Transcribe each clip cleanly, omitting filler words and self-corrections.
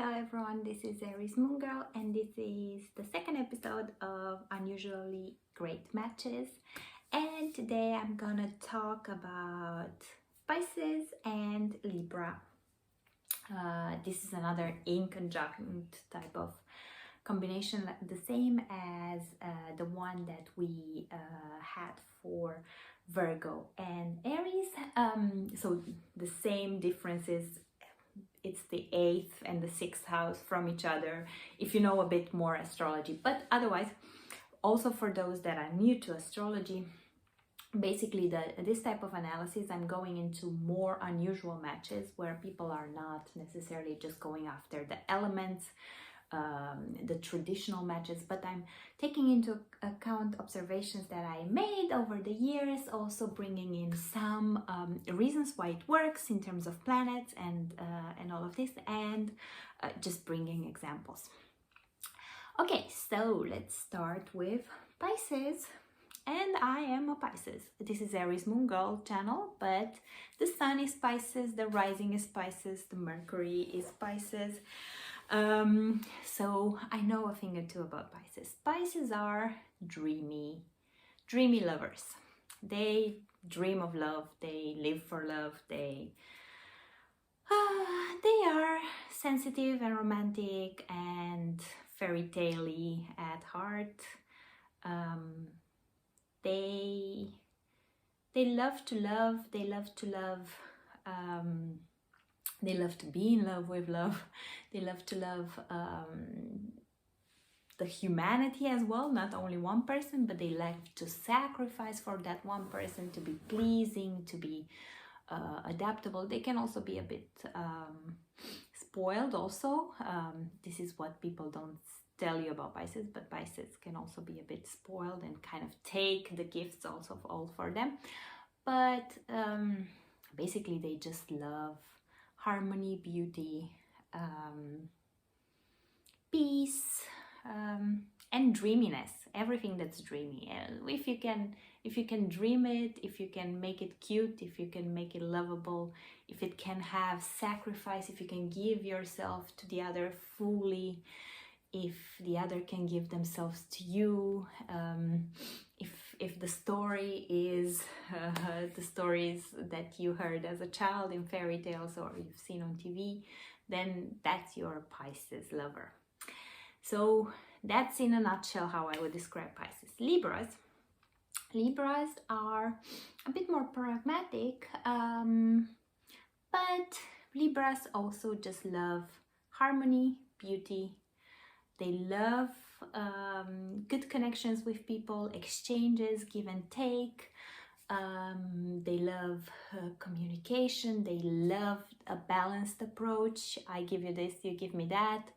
Hello everyone, this is Aries Moon Girl and this is the second episode of Unusually Great Matches, and today I'm gonna talk about Pisces and Libra. This is another in conjunct type of combination, the same as the one that we had for Virgo and Aries. So the same differences. It's the 8th and the 6th house from each other if you know a bit more astrology. But otherwise, also for those that are new to astrology, basically this type of analysis, I'm going into more unusual matches where people are not necessarily just going after the elements, the traditional matches, but I'm taking into account observations that I made over the years, also bringing in some reasons why it works in terms of planets and all of this, and just bringing examples. Okay, so let's start with Pisces. And I am a Pisces. This is Aries Moon Girl channel, but the Sun is Pisces, the Rising is Pisces, the Mercury is Pisces. So I know a thing or two about Pisces. Pisces are dreamy lovers. They dream of love, they live for love, they are sensitive and romantic and fairy tale-y at heart. They love to love, they love to love, they love to be in love with love, they love to love the humanity as well, not only one person, but they like to sacrifice for that one person, to be pleasing, to be adaptable. They can also be a bit spoiled also. This is what people don't tell you about Pisces, but Pisces can also be a bit spoiled and kind of take the gifts also all for them. But basically they just love harmony, beauty, peace, and dreaminess, everything that's dreamy. If you can dream it, if you can make it cute, if you can make it lovable, if it can have sacrifice, if you can give yourself to the other fully, if the other can give themselves to you, if the story is the stories that you heard as a child in fairy tales or you've seen on TV, then that's your Pisces lover. So that's in a nutshell how I would describe Pisces. Libras are a bit more pragmatic, but Libras also just love harmony, beauty. They love good connections with people, exchanges, give and take. They love communication. They love a balanced approach. I give you this, you give me that.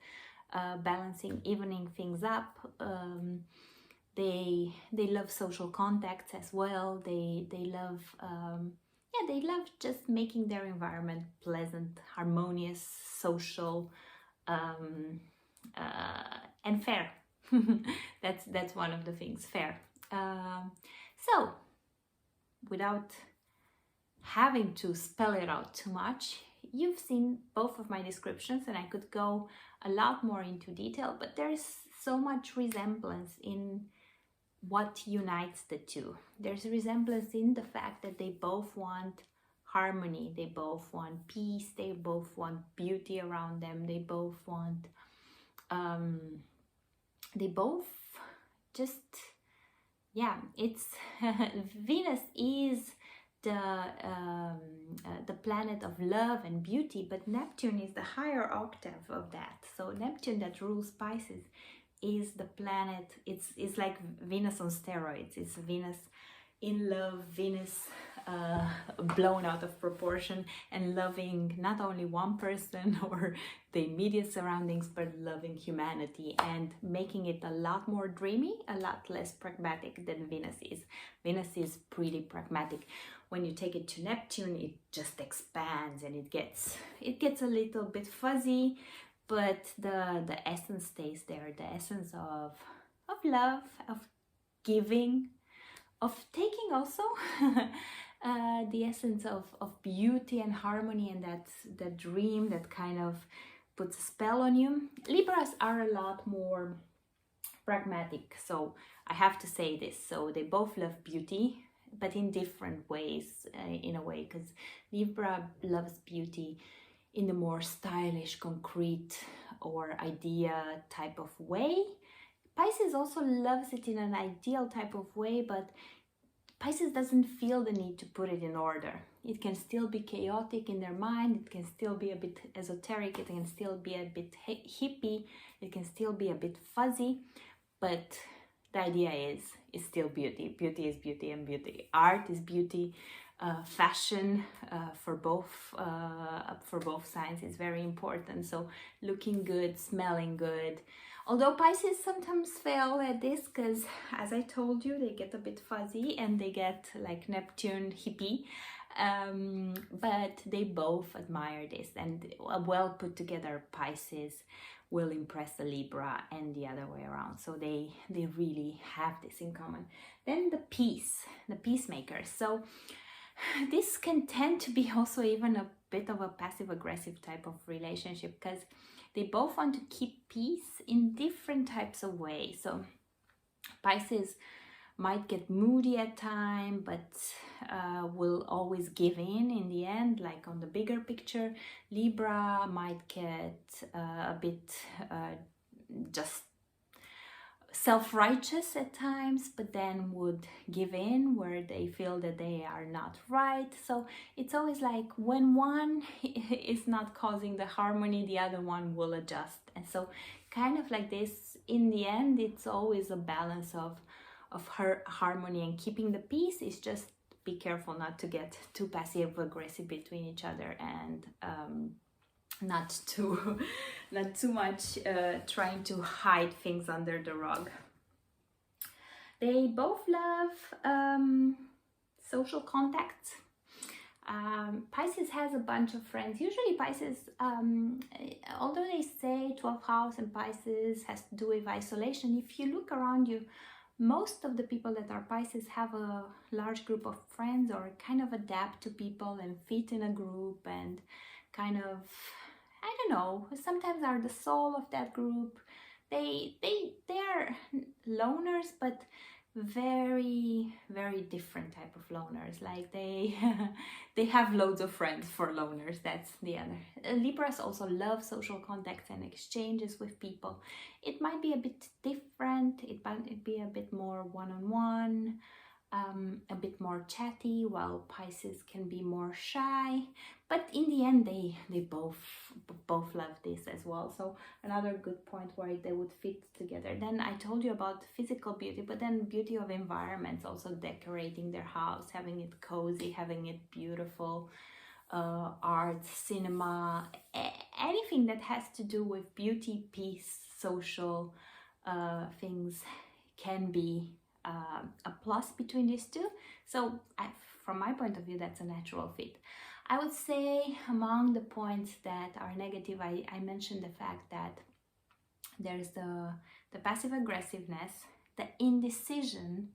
Balancing, evening things up. They love social contacts as well. They love they love just making their environment pleasant, harmonious, social, and fair. That's one of the things, fair. So without having to spell it out too much, you've seen both of my descriptions and I could go a lot more into detail, but there's so much resemblance in what unites the two. There's a resemblance in the fact that they both want harmony, they both want peace, they both want beauty around them, they both want they both just, yeah, it's Venus is the planet of love and beauty, but Neptune is the higher octave of that. So Neptune, that rules Pisces, is the planet, it's like Venus on steroids. It's Venus in love, Venus blown out of proportion, and loving not only one person or the immediate surroundings, but loving humanity and making it a lot more dreamy, a lot less pragmatic than Venus is. Venus is pretty pragmatic. When you take it to Neptune, it just expands and it gets a little bit fuzzy, but the essence stays there, the essence of love, of giving, of taking also. The essence of beauty and harmony, and that dream, that kind of puts a spell on you. Libras are a lot more pragmatic, so I have to say this. So they both love beauty, but in different ways, in a way, because Libra loves beauty in the more stylish, concrete or idea type of way. Pisces also loves it in an ideal type of way, but Pisces doesn't feel the need to put it in order. It can still be chaotic in their mind, it can still be a bit esoteric, it can still be a bit hippie, it can still be a bit fuzzy, but the idea is still beauty. Beauty is beauty, and beauty. Art is beauty. Fashion for both signs is very important. So looking good, smelling good. Although Pisces sometimes fail at this because, as I told you, they get a bit fuzzy and they get like Neptune hippie. But they both admire this, and a well put together Pisces will impress a Libra and the other way around. So they really have this in common. Then the peacemakers. So this can tend to be also even a bit of a passive-aggressive type of relationship, because they both want to keep peace in different types of ways. So Pisces might get moody at time, but will always give in the end, like on the bigger picture. Libra might get a bit just self-righteous at times, but then would give in where they feel that they are not right. So it's always like when one is not causing the harmony, the other one will adjust. And so kind of like this, in the end, it's always a balance of her harmony and keeping the peace. Is just be careful not to get too passive aggressive between each other, and not too much trying to hide things under the rug. They both love social contacts. Pisces has a bunch of friends. Usually Pisces, although they say 12th house and Pisces has to do with isolation, if you look around you, most of the people that are Pisces have a large group of friends, or kind of adapt to people and fit in a group, and kind of, I don't know, sometimes are the soul of that group. They are loners, but very, very different type of loners. Like they have loads of friends for loners. That's the other. Libras also love social contacts and exchanges with people. It might be a bit different. It might be a bit more one-on-one, a bit more chatty, while Pisces can be more shy. But in the end, they both love this as well. So another good point where they would fit together. Then I told you about physical beauty, but then beauty of environments, also decorating their house, having it cozy, having it beautiful, art, cinema, anything that has to do with beauty, peace, social things can be a plus between these two. So from my point of view, that's a natural fit. I would say among the points that are negative, I mentioned the fact that there's the passive aggressiveness, the indecision,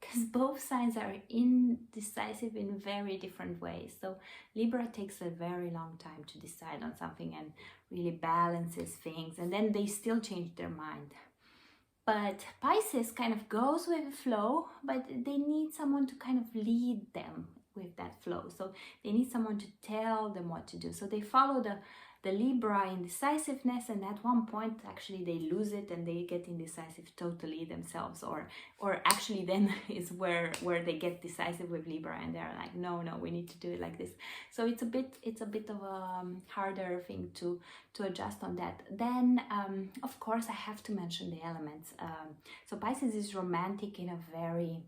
because both signs are indecisive in very different ways. So Libra takes a very long time to decide on something and really balances things, and then they still change their mind. But Pisces kind of goes with the flow, but they need someone to kind of lead them with that flow. So they need someone to tell them what to do. So they follow the Libra indecisiveness, and at one point actually they lose it and they get indecisive totally themselves, or actually then is where they get decisive with Libra, and they're like, no, we need to do it like this. So it's a bit of a harder thing to adjust on that. Then of course I have to mention the elements. So Pisces is romantic in a very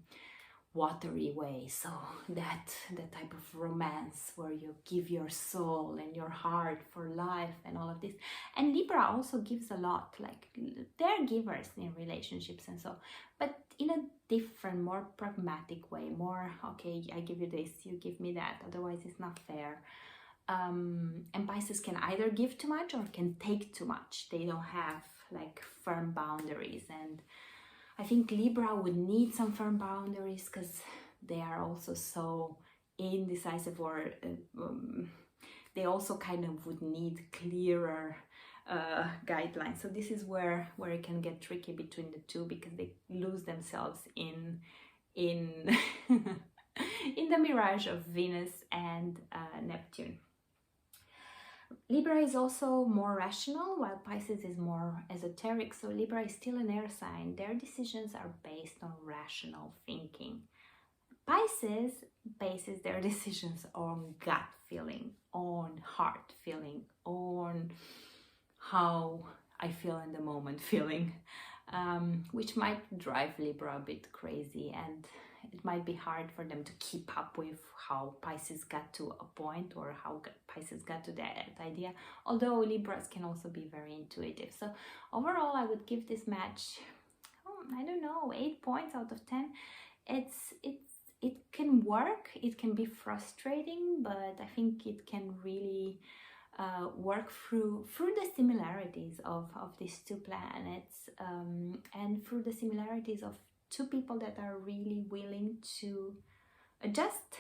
watery way, so that type of romance where you give your soul and your heart for life and all of this. And Libra also gives a lot, like they're givers in relationships and so, but in a different, more pragmatic way, more okay, I give you this, you give me that, otherwise it's not fair. And Pisces can either give too much or can take too much. They don't have like firm boundaries, and I think Libra would need some firm boundaries because they are also so indecisive, or they also kind of would need clearer guidelines. So this is where it can get tricky between the two, because they lose themselves in in the mirage of Venus and Neptune. Libra is also more rational, while Pisces is more esoteric. So Libra is still an air sign. Their decisions are based on rational thinking. Pisces bases their decisions on gut feeling, on heart feeling, on how I feel in the moment feeling, which might drive Libra a bit crazy, and it might be hard for them to keep up with how Pisces got to a point, or how Pisces got to that idea, although Libras can also be very intuitive. So overall, I would give this match, I don't know, 8 points out of 10. It can work, it can be frustrating, but I think it can really work through the similarities of these two planets, and through the similarities of two people that are really willing to adjust,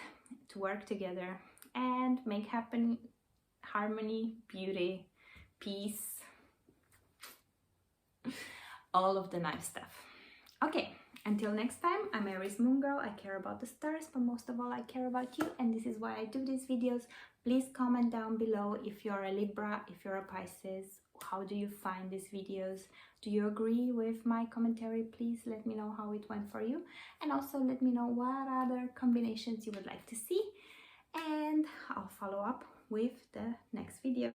to work together and make happen harmony, beauty, peace, all of the nice stuff. Okay, until next time, I'm Aries Moon Girl. I care about the stars, but most of all I care about you, and this is why I do these videos. Please comment down below if you're a Libra, if you're a Pisces. How do you find these videos? Do you agree with my commentary? Please let me know how it went for you, and also let me know what other combinations you would like to see, and I'll follow up with the next video.